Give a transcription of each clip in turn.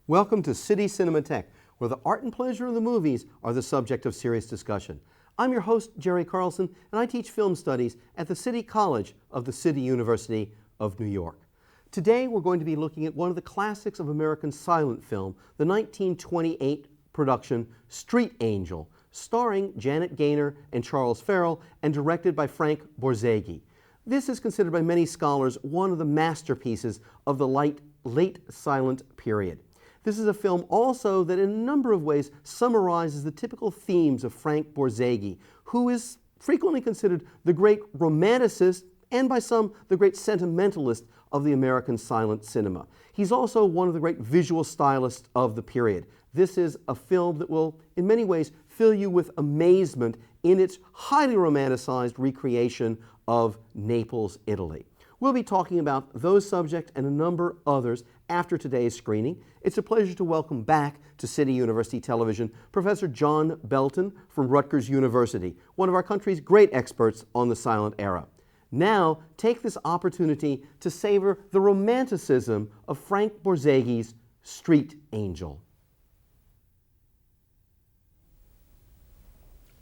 Welcome to City Cinematheque, where the art and pleasure of the movies are the subject of serious discussion. I'm your host, Jerry Carlson, and I teach film studies at the City College of the City University of New York. Today, we're going to be looking at one of the classics of American silent film, the 1928 production Street Angel, starring Janet Gaynor and Charles Farrell, and directed by Frank Borzage. This is considered by many scholars one of the masterpieces of the late silent period. This is a film also that in a number of ways summarizes the typical themes of Frank Borzage, who is frequently considered the great romanticist and by some the great sentimentalist of the American silent cinema. He's also one of the great visual stylists of the period. This is a film that will in many ways fill you with amazement in its highly romanticized recreation of Naples, Italy. We'll be talking about those subjects and a number others after today's screening. It's a pleasure to welcome back to City University Television Professor John Belton from Rutgers University, one of our country's great experts on the silent era. Now, take this opportunity to savor the romanticism of Frank Borzage's Street Angel.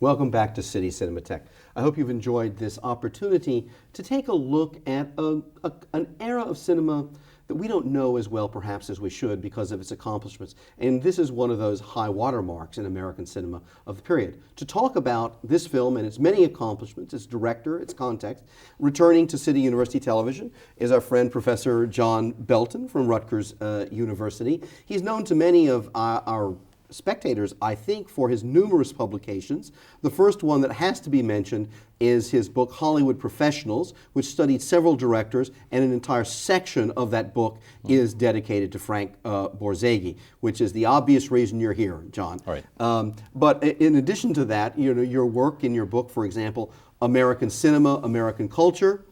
Welcome back to City Cinematheque. I hope you've enjoyed this opportunity to take a look at an era of cinema that we don't know as well perhaps as we should because of its accomplishments. And this is one of those high watermarks in American cinema of the period. To talk about this film and its many accomplishments, its director, its context, returning to City University Television is our friend Professor John Belton from Rutgers University. He's known to many of our spectators, I think, for his numerous publications. The first one that has to be mentioned is his book Hollywood Professionals, which studied several directors, and an entire section of that book is dedicated to Frank Borzage, which is the obvious reason you're here, John. All right. But in addition to that, your work in your book, for example, American Cinema, American Culture,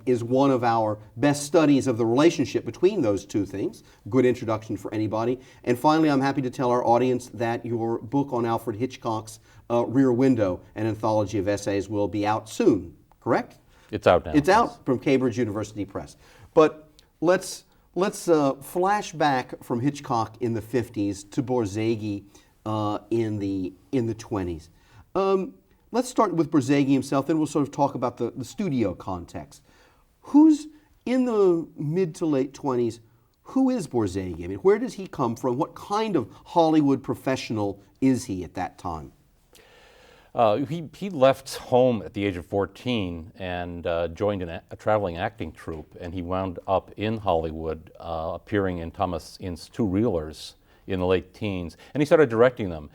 is one of our best studies of the relationship between those two things. Good introduction for anybody. And finally, I'm happy to tell our audience that your book on Alfred Hitchcock's Rear Window, an anthology of essays, will be out soon, correct? It's out now. It's out from Cambridge University Press. But let's flash back from Hitchcock in the 50s to Borzage in the 20s. Let's start with Borzage himself, then we'll sort of talk about the studio context. Who's in the mid to late 20s, who is Borzage? I mean, where does he come from? What kind of Hollywood professional is he at that time? He left home at the age of 14 and joined a traveling acting troupe, and he wound up in Hollywood, appearing in Thomas Inn's Two Reelers in the late teens, and he started directing them.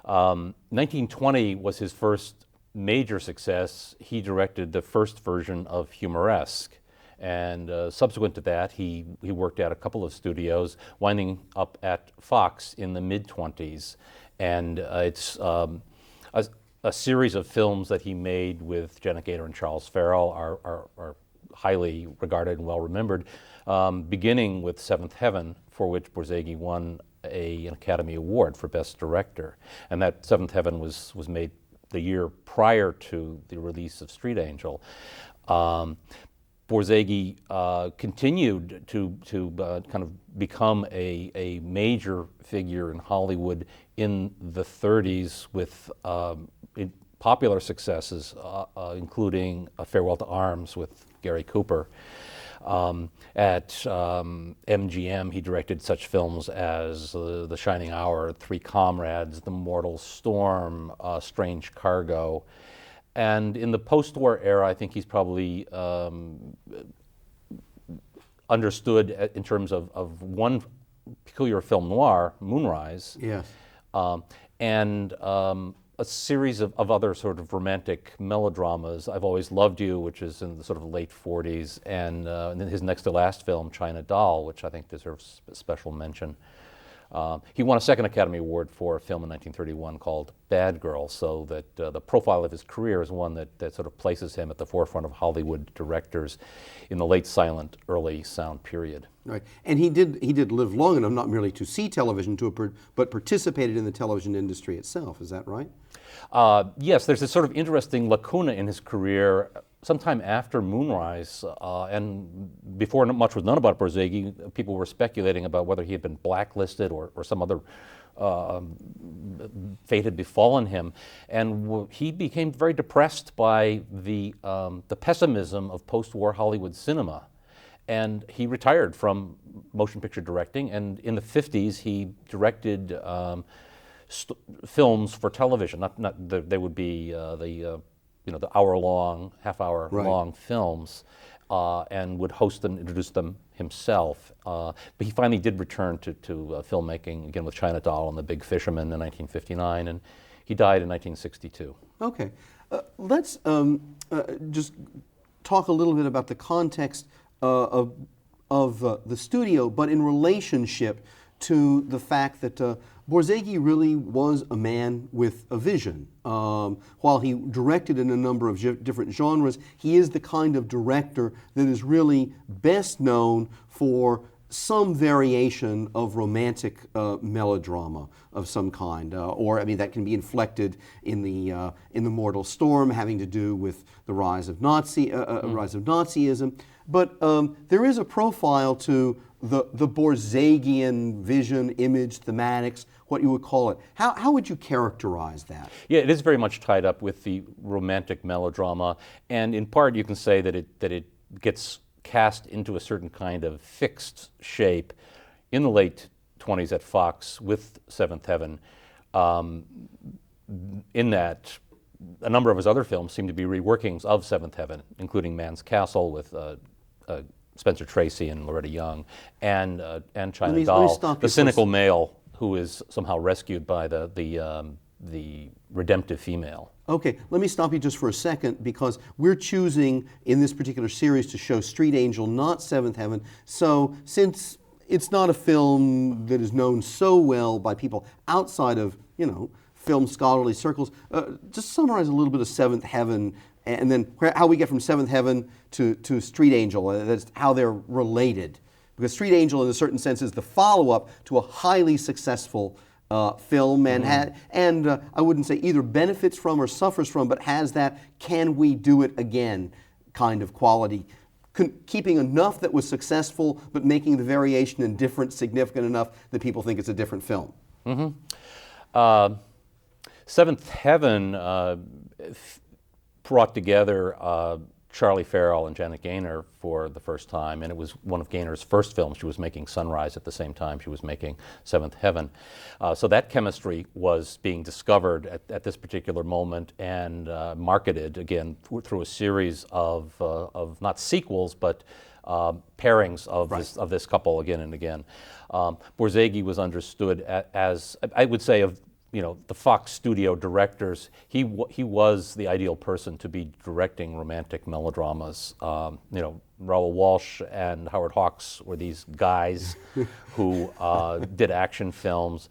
1920 was his first major success. He directed the first version of Humoresque, and subsequent to that he worked at a couple of studios, winding up at Fox in the mid-20s. And it's a series of films that he made with Janet Gaynor and Charles Farrell are highly regarded and well remembered, beginning with Seventh Heaven, for which Borzage won an Academy Award for Best Director. And that Seventh Heaven was made the year prior to the release of Street Angel. Borzage continued to kind of become a major figure in Hollywood in the 30s with popular successes, including A Farewell to Arms with Gary Cooper. At MGM, he directed such films as The Shining Hour, Three Comrades, The Mortal Storm, Strange Cargo. And in the post-war era, I think he's probably understood in terms of one peculiar film noir, Moonrise, yes, and a series of other sort of romantic melodramas. I've Always Loved You, which is in the sort of late 40s, and then his next to last film, China Doll, which I think deserves special mention. He won a second Academy Award for a film in 1931 called Bad Girl, so that the profile of his career is one that sort of places him at the forefront of Hollywood directors in the late silent, early sound period. Right, and he did live long enough not merely to see television, but participated in the television industry itself. Is that right? Yes, there's this sort of interesting lacuna in his career sometime after Moonrise, and before much was known about Borzage, people were speculating about whether he had been blacklisted or some other fate had befallen him, and he became very depressed by the pessimism of post-war Hollywood cinema, and he retired from motion picture directing. And in the 50s, he directed films for television. They would be the hour-long, half-hour-long films, and would host them, introduce them himself. But he finally did return to filmmaking, again with China Doll and The Big Fisherman in 1959, and he died in 1962. Okay. Let's just talk a little bit about the context of the studio, but in relationship to the fact that Borzage really was a man with a vision. While he directed in a number of different genres, he is the kind of director that is really best known for some variation of romantic melodrama of some kind, or I mean that can be inflected in the Mortal Storm, having to do with the rise of Nazism. But there is a profile to the Borzagian vision, image, thematics, what you would call it. How would you characterize that? Yeah, it is very much tied up with the romantic melodrama, and in part you can say that it gets cast into a certain kind of fixed shape in the late 20s at Fox with Seventh Heaven, in that a number of his other films seem to be reworkings of Seventh Heaven, including Man's Castle with Spencer Tracy and Loretta Young, and China Doll, the cynical male who is somehow rescued by the redemptive female. Okay, let me stop you just for a second, because we're choosing in this particular series to show Street Angel, not Seventh Heaven. So since it's not a film that is known so well by people outside of, film scholarly circles, just summarize a little bit of Seventh Heaven, and then how we get from Seventh Heaven to Street Angel, that's how they're related. Because Street Angel, in a certain sense, is the follow-up to a highly successful film, and I wouldn't say either benefits from or suffers from, but has that "can we do it again" kind of quality, keeping enough that was successful, but making the variation in different significant enough that people think it's a different film. Seventh Heaven brought together Charlie Farrell and Janet Gaynor for the first time, and it was one of Gaynor's first films. She was making Sunrise at the same time she was making Seventh Heaven. So that chemistry was being discovered at this particular moment and marketed, again, through a series of not sequels, but pairings of this couple again and again. Borzage was understood as, I would say, of the Fox studio directors, he was the ideal person to be directing romantic melodramas. Raoul Walsh and Howard Hawks were these guys who did action films.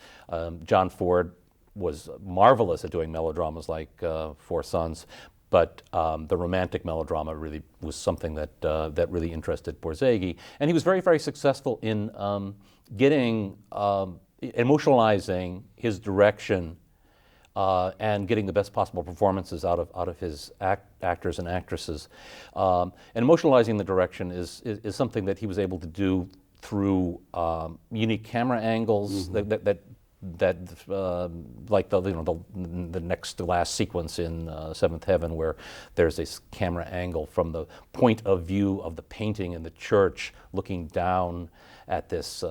John Ford was marvelous at doing melodramas like Four Sons, but the romantic melodrama really was something that really interested Borzage, and he was very, very successful in getting emotionalizing his direction and getting the best possible performances out of his actors and actresses. And emotionalizing the direction is something that he was able to do through unique camera angles that like the next to last sequence in Seventh Heaven, where there's this camera angle from the point of view of the painting in the church, looking down at this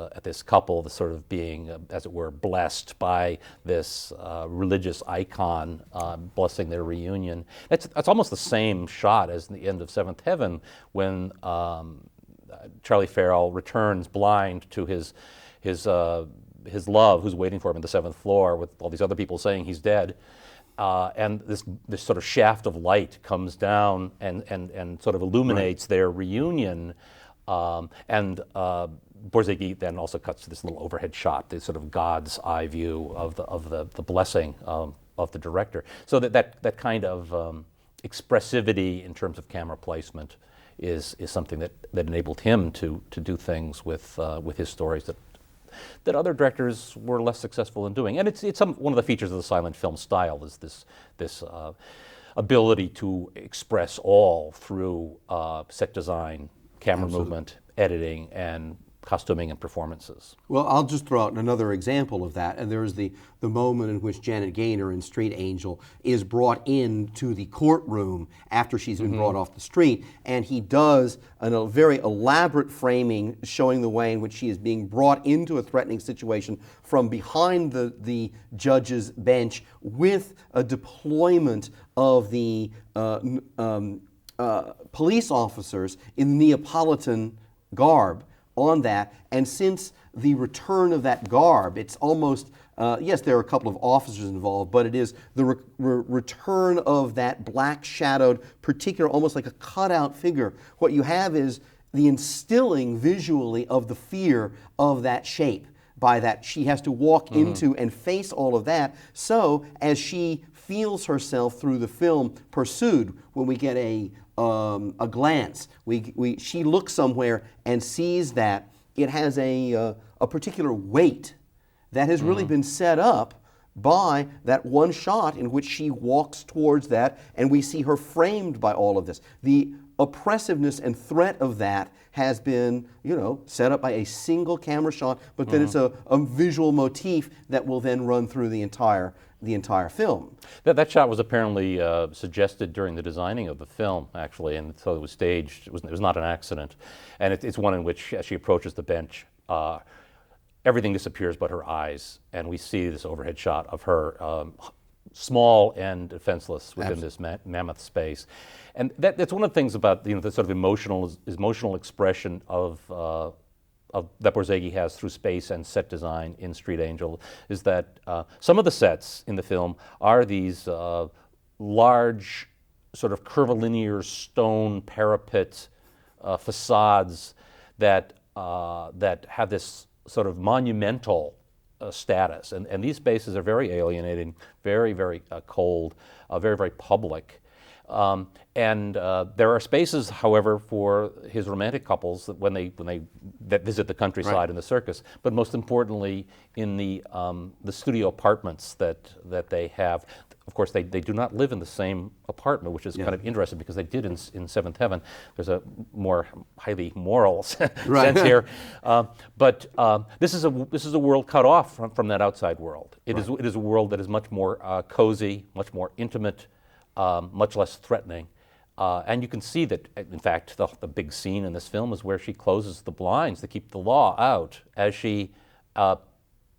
couple, the sort of being, as it were, blessed by this religious icon blessing their reunion. That's almost the same shot as in the end of Seventh Heaven, when Charlie Farrell returns blind to his love, who's waiting for him on the 7th floor, with all these other people saying he's dead. And this sort of shaft of light comes down and sort of illuminates their reunion. Borzage then also cuts to this little overhead shot, this sort of God's eye view of the blessing of the director. So that kind of expressivity in terms of camera placement is something that enabled him to do things with his stories that other directors were less successful in doing. And it's one of the features of the silent film style, is this ability to express all through set design, camera movement, editing, and costuming and performances. Well, I'll just throw out another example of that, and there's the moment in which Janet Gaynor in Street Angel is brought into the courtroom after she's been brought off the street, and he does a very elaborate framing showing the way in which she is being brought into a threatening situation from behind the judge's bench with a deployment of the police officers in Neapolitan garb on that. And since the return of that garb, it's almost, yes, there are a couple of officers involved, but it is the return of that black shadowed, particular, almost like a cutout figure. What you have is the instilling visually of the fear of that shape. By that, she has to walk into and face all of that. So as she feels herself through the film pursued, when we get a glance, she looks somewhere and sees that it has a particular weight that has really been set up by that one shot in which she walks towards that, and we see her framed by all of this. The oppressiveness and threat of that has been, set up by a single camera shot, but then it's a visual motif that will then run through the entire film. That shot was apparently suggested during the designing of the film, actually, and so it was staged. It was not an accident, and it's one in which, as she approaches the bench, everything disappears but her eyes, and we see this overhead shot of her small and defenseless within this mammoth space. And that's one of the things about the sort of emotional expression of that Borzage has through space and set design in Street Angel, is that some of the sets in the film are these large, sort of curvilinear stone parapet facades that have this sort of monumental status, and these spaces are very alienating, very, very cold, very, very public. And there are spaces, however, for his romantic couples that visit the countryside and the circus. But most importantly, in the studio apartments that they have. Of course, they do not live in the same apartment, which is kind of interesting because they did in Seventh Heaven. There's a more highly moral sense here. But this is a world cut off from that outside world. It is a world that is much more cozy, much more intimate, much less threatening. And you can see that, in fact, the big scene in this film is where she closes the blinds to keep the law out as she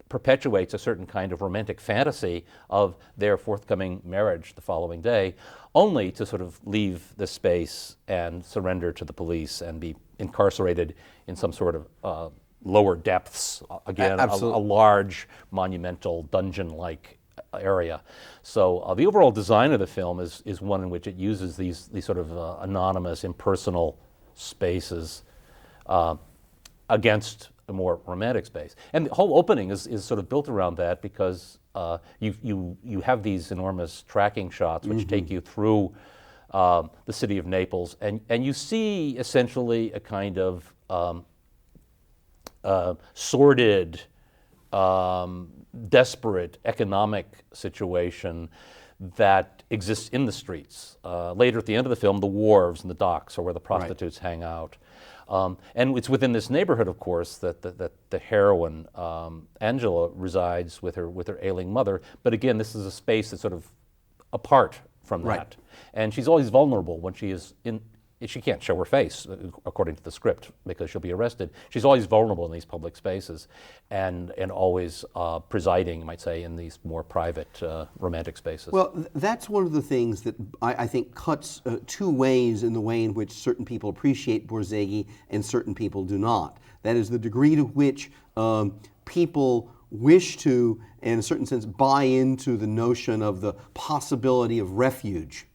perpetuates a certain kind of romantic fantasy of their forthcoming marriage the following day, only to sort of leave the space and surrender to the police and be incarcerated in some sort of lower depths, again, a large, monumental, dungeon-like area. So the overall design of the film is one in which it uses these sort of anonymous, impersonal spaces against a more romantic space. And the whole opening is sort of built around that because you have these enormous tracking shots which take you through the city of Naples, and you see essentially a kind of sordid, desperate economic situation that exists in the streets. Later at the end of the film, the wharves and the docks are where the prostitutes hang out. And it's within this neighborhood, of course, that the heroine, Angela, resides with her ailing mother. But again, this is a space that's sort of apart from that. And she's always vulnerable when she is in. She can't show her face, according to the script, because she'll be arrested. She's always vulnerable in these public spaces and always presiding, you might say, in these more private romantic spaces. Well, that's one of the things that I think cuts two ways in the way in which certain people appreciate Borzage and certain people do not. That is the degree to which people wish to, in a certain sense, buy into the notion of the possibility of refuge.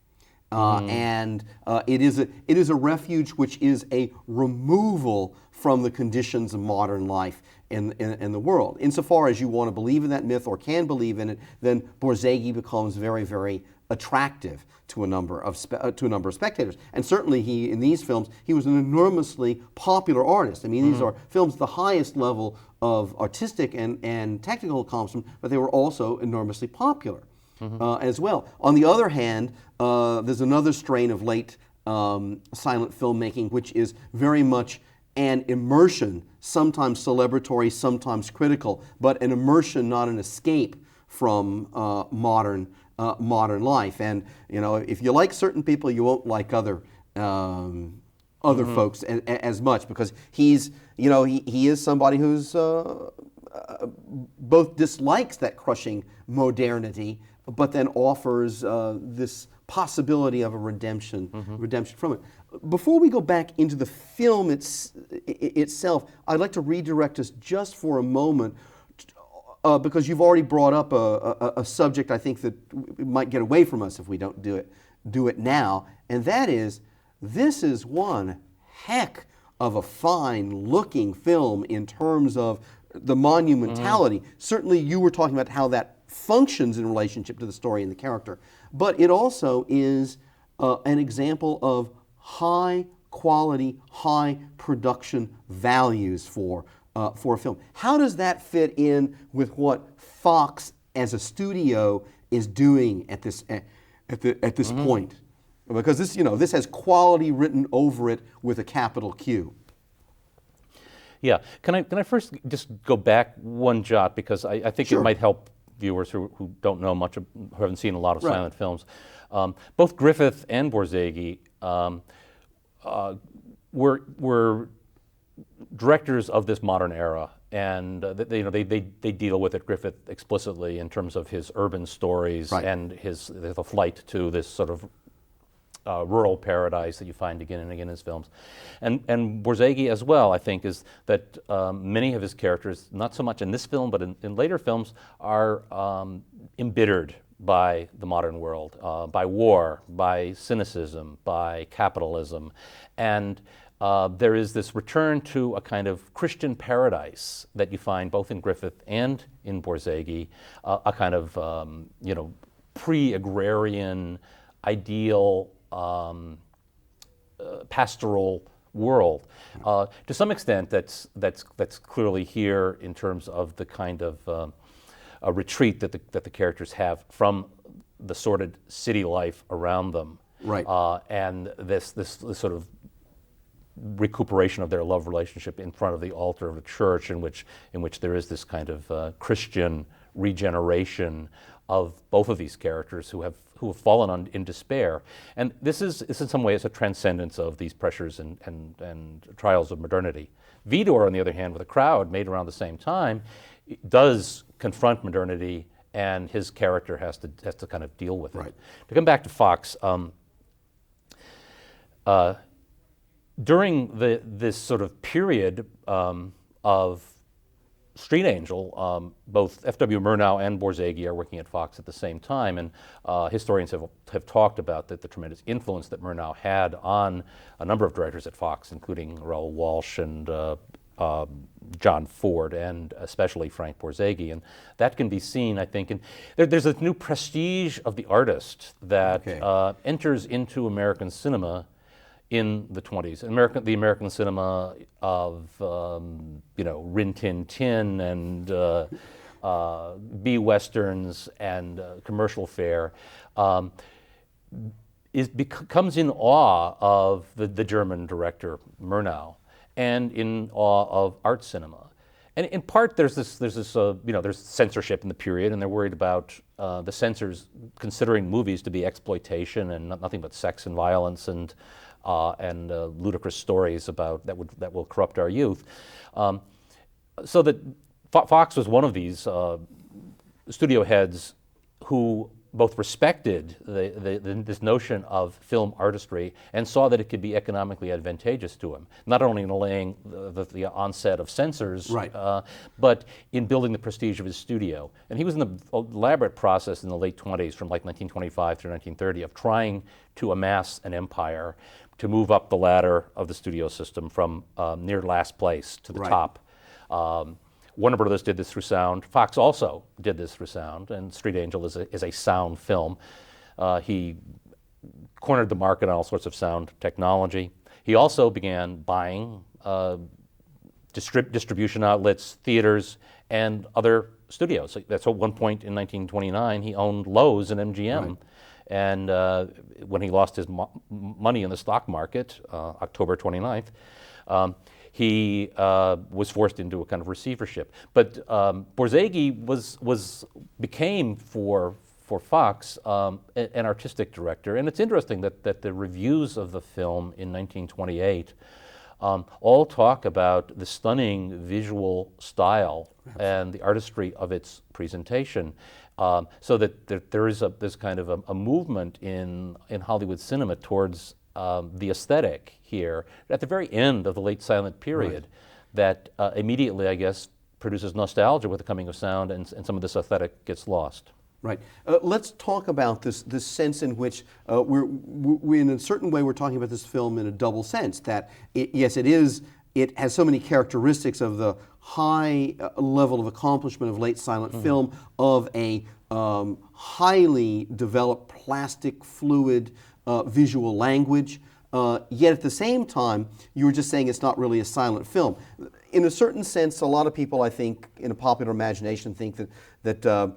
And it is a refuge which is a removal from the conditions of modern life in the world. Insofar as you want to believe in that myth or can believe in it, then Borzage becomes very, very attractive to a number of spectators. And certainly in these films, he was an enormously popular artist. I mean, these are films at the highest level of artistic and technical accomplishment, but they were also enormously popular. as well. On the other hand, there's another strain of late silent filmmaking, which is very much an immersion, sometimes celebratory, sometimes critical, but an immersion, not an escape from modern life. And if you like certain people, you won't like other folks as much, because he is somebody who's both dislikes that crushing modernity, but then offers this possibility of a redemption from it. Before we go back into the film itself, I'd like to redirect us just for a moment, because you've already brought up a subject I think that might get away from us if we don't do it now, and that is, this is one heck of a fine-looking film in terms of the monumentality. Certainly you were talking about how that functions in relationship to the story and the character, but it also is an example of high quality, high production values for a film. How does that fit in with what Fox as a studio is doing at this point? Because this has quality written over it with a capital Q. Yeah, can I first just go back one jot, because I think it might help viewers who don't know much, who haven't seen a lot of silent films. Both Griffith and Borzage were directors of this modern era, and they deal with it, Griffith explicitly, in terms of his urban stories and the flight to this sort of rural paradise that you find again and again in his films. And Borzage as well, I think, is that many of his characters, not so much in this film, but in later films, are embittered by the modern world, by war, by cynicism, by capitalism. And there is this return to a kind of Christian paradise that you find both in Griffith and in Borzage, a kind of pre-agrarian, ideal, pastoral world. To some extent, that's clearly here in terms of the kind of a retreat that the characters have from the sordid city life around them, and this sort of recuperation of their love relationship in front of the altar of the church, in which there is this kind of Christian regeneration of both of these characters who have fallen in despair. And this is in some ways a transcendence of these pressures and trials of modernity. Vidor, on the other hand, with a crowd made around the same time, does confront modernity, and his character has to kind of deal with it. To come back to Fox, during this sort of period of Street Angel, both F.W. Murnau and Borzage are working at Fox at the same time, and historians have talked about the tremendous influence that Murnau had on a number of directors at Fox, including Raoul Walsh and John Ford, and especially Frank Borzage. And that can be seen, I think, and there's a new prestige of the artist that enters into American cinema in the 20s. The American cinema of Rin Tin Tin and B-westerns and commercial fare comes in awe of the German director Murnau, and in awe of art cinema. And in part, there's censorship in the period, and they're worried about the censors considering movies to be exploitation and nothing but sex and violence and ludicrous stories about that will corrupt our youth. So that Fox was one of these studio heads who both respected this notion of film artistry and saw that it could be economically advantageous to him, not only in allaying the onset of censors, but in building the prestige of his studio. And he was in the elaborate process in the late 20s, from like 1925 through 1930, of trying to amass an empire, to move up the ladder of the studio system from near last place to the top. Warner Brothers did this through sound. Fox also did this through sound, and Street Angel is a sound film. He cornered the market on all sorts of sound technology. He also began buying distribution outlets, theaters, and other studios. So that's at one point in 1929 he owned Lowe's and MGM. Right. And when he lost his money in the stock market, October 29th, he was forced into a kind of receivership. But Borzage became for Fox an artistic director. And it's interesting that the reviews of the film in 1928 all talk about the stunning visual style and the artistry of its presentation. So that there is this kind of a movement in Hollywood cinema towards the aesthetic here at the very end of the late silent period, that immediately, I guess, produces nostalgia with the coming of sound, and some of this aesthetic gets lost. Right. Let's talk about this sense in which we in a certain way, we're talking about this film in a double sense, that it has so many characteristics of the high level of accomplishment of late silent film, of a highly developed plastic fluid visual language, yet at the same time you were just saying it's not really a silent film. In a certain sense, a lot of people, I think, in a popular imagination think that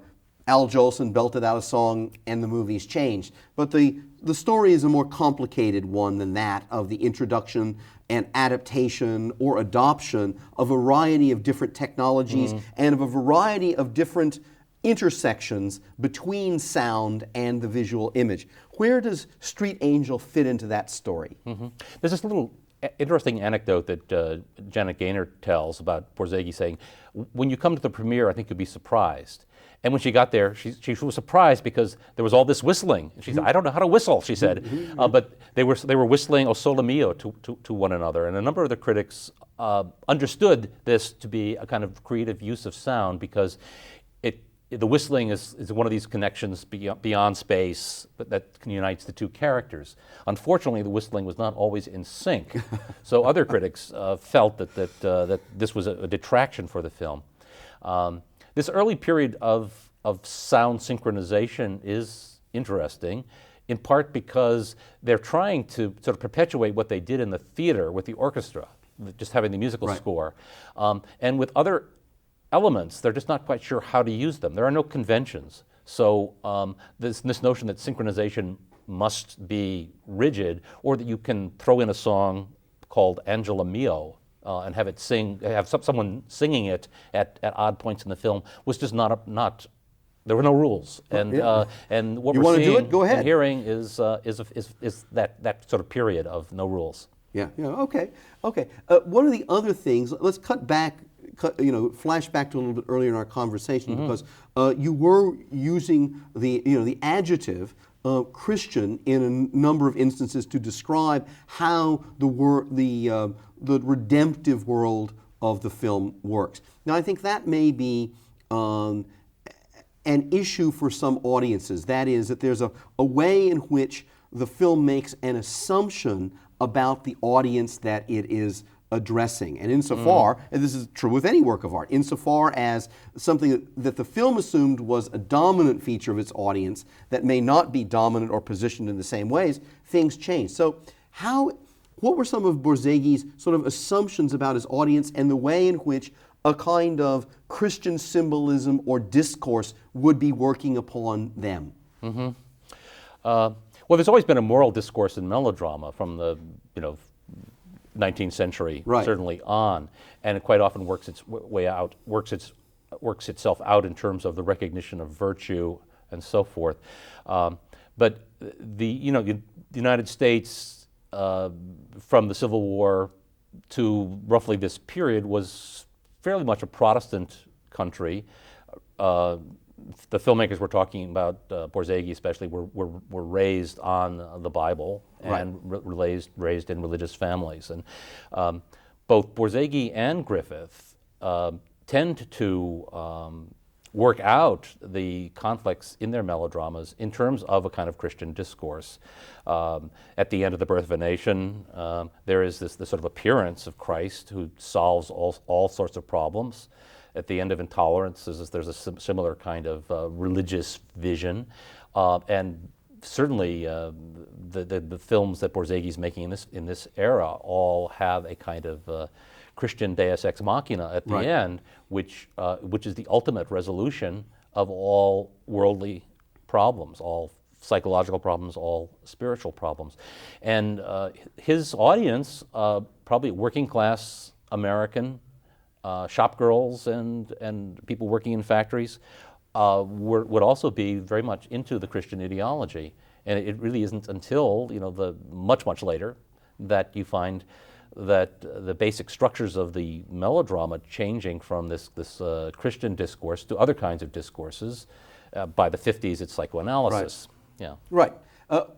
Al Jolson belted out a song and the movie's changed. But the story is a more complicated one than that, of the introduction and adaptation or adoption of a variety of different technologies and of a variety of different intersections between sound and the visual image. Where does Street Angel fit into that story? There's this little interesting anecdote that Janet Gaynor tells about Borzage saying, when you come to the premiere, I think you'll be surprised. And when she got there, she was surprised because there was all this whistling. And she said, I don't know how to whistle, she said. But they were whistling O Sole Mio to one another. And a number of the critics understood this to be a kind of creative use of sound, because the whistling is one of these connections beyond space that unites the two characters. Unfortunately, the whistling was not always in sync. So other critics felt that this was a detraction for the film. This early period of sound synchronization is interesting, in part because they're trying to sort of perpetuate what they did in the theater with the orchestra, just having the musical score. And with other elements, they're just not quite sure how to use them. There are no conventions. So this notion that synchronization must be rigid, or that you can throw in a song called Angela Mio and have someone singing it at odd points in the film, was just not. There were no rules, and what we're seeing and hearing is that sort of period of no rules. Yeah. Okay. One of the other things, let's flash back to a little bit earlier in our conversation, because you were using the adjective Christian in a number of instances to describe how the redemptive world of the film works. Now, I think that may be an issue for some audiences. That is, that there's a way in which the film makes an assumption about the audience that it is addressing. And insofar, and this is true with any work of art, insofar as something that the film assumed was a dominant feature of its audience that may not be dominant or positioned in the same ways, things change. So what were some of Borzage's sort of assumptions about his audience and the way in which a kind of Christian symbolism or discourse would be working upon them? Well, there's always been a moral discourse in melodrama from the 19th century, certainly on, and it quite often works itself out in terms of the recognition of virtue and so forth. But the United States, from the Civil War to roughly this period, was fairly much a Protestant country. The filmmakers we're talking about, Borzage especially, were raised on the Bible and raised in religious families. And both Borzage and Griffith tend to work out the conflicts in their melodramas in terms of a kind of Christian discourse. At the end of The Birth of a Nation, there is this sort of appearance of Christ who solves all sorts of problems. At the end of Intolerance, there's a similar kind of religious vision. And certainly the films that Borzage is making in this era all have a kind of Christian Deus Ex Machina at the Right. end, which is the ultimate resolution of all worldly problems, all psychological problems, all spiritual problems. And his audience, probably working class American shop girls and people working in factories, would also be very much into the Christian ideology. And it really isn't until, the much later that you find that the basic structures of the melodrama changing from this Christian discourse to other kinds of discourses. By the 50s, it's psychoanalysis. Right. Yeah. Right.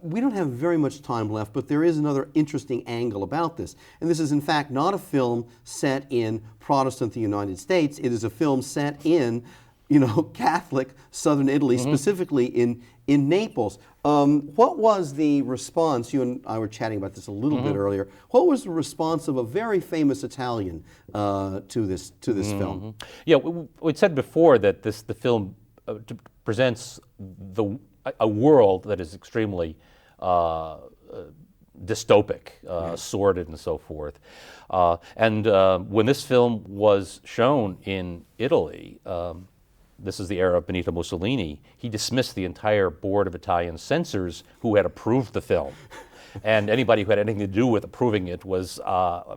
We don't have very much time left, but there is another interesting angle about this. And this is, in fact, not a film set in Protestant United States. It is a film set in, Catholic southern Italy, specifically in Naples. What was the response? You and I were chatting about this a little bit earlier. What was the response of a very famous Italian to this film? Yeah, we'd said before that the film presents a world that is extremely dystopic, sordid, and so forth. And when this film was shown in Italy, this is the era of Benito Mussolini, he dismissed the entire board of Italian censors who had approved the film. And anybody who had anything to do with approving it was, I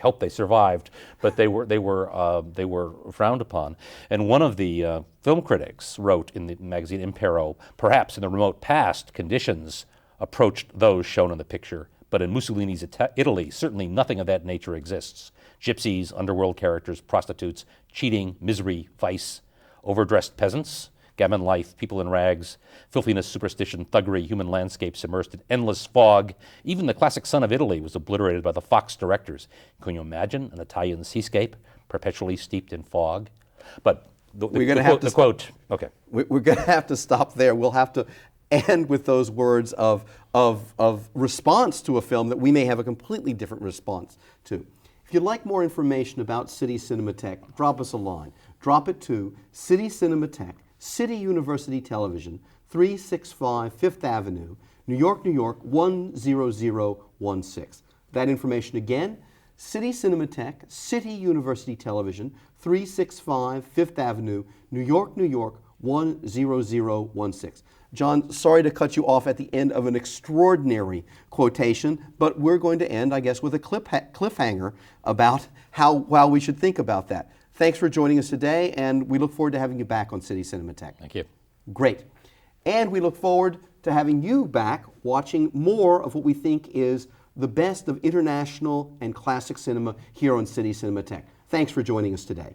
hope they survived, but they were frowned upon. And one of the film critics wrote in the magazine Impero, perhaps in the remote past, conditions approached those shown in the picture, but in Mussolini's Italy, certainly nothing of that nature exists. Gypsies, underworld characters, prostitutes, cheating, misery, vice, overdressed peasants, gammon life, people in rags, filthiness, superstition, thuggery, human landscapes immersed in endless fog. Even the classic sun of Italy was obliterated by the Fox directors. Can you imagine an Italian seascape perpetually steeped in fog? But we're going to have to quote. Okay, we're going to have to stop there. We'll have to end with those words of response to a film that we may have a completely different response to. If you'd like more information about City Cinematheque, drop us a line. Drop it to City Cinematheque, City University Television, 365 Fifth Avenue, New York, New York, 10016. That information again, City Cinematheque, City University Television, 365 Fifth Avenue, New York, New York, 10016. John, sorry to cut you off at the end of an extraordinary quotation, but we're going to end, I guess, with a cliffhanger about how we should think about that. Thanks for joining us today, and we look forward to having you back on City Cinematheque. Thank you. Great. And we look forward to having you back watching more of what we think is the best of international and classic cinema here on City Cinematheque. Thanks for joining us today.